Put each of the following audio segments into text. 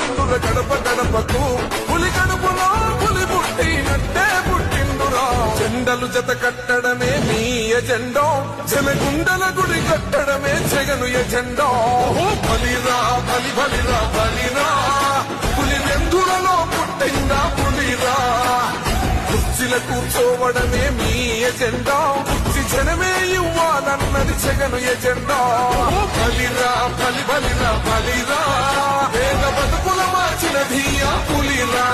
వస్తుండుర గడప గడపకు పులి గడుపులో పులి పుట్టినట్టే పుట్టిండురా జెండలు జత కట్టడమే మీ ఎజెండో జనగుండల గుడి కట్టడమే జగను ఎజెండో బలిరా బలి బలిరా బలిరా పులి వెందులలో పుట్టిందా పులిరా కుర్చీల కూర్చోవడమే మీ ఎజెండా కుర్చీ జనమే ఇవ్వాలన్నది జగను ఎజెండా బలిరా బలి బలిరా బలిరా వేద బతుకుల మార్చిన ధీయా పులిరా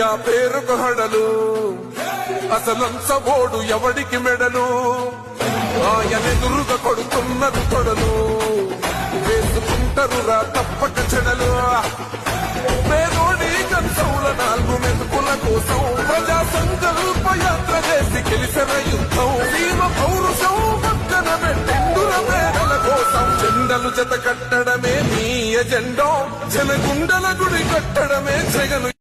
ఆ పేరుకు హడలు అసలంచబోడు ఎవడికి మెడలు ఆయనెదురుగా కొడుతున్నది తొడలు వేసుకుంటారురా తప్పక చెడలు పేదోడి కంచౌల 4 మెతుకుల కోసం ప్రజా సంకల్ప యాత్ర చేసి గెలిసిన యుద్ధం సీమ పౌరుషం పక్కన పెట్టిండుల పేదల కోసం జెండలు జత కట్టడమే మీ ఎజెండో జనగుండల గుడి కట్టడమే జగను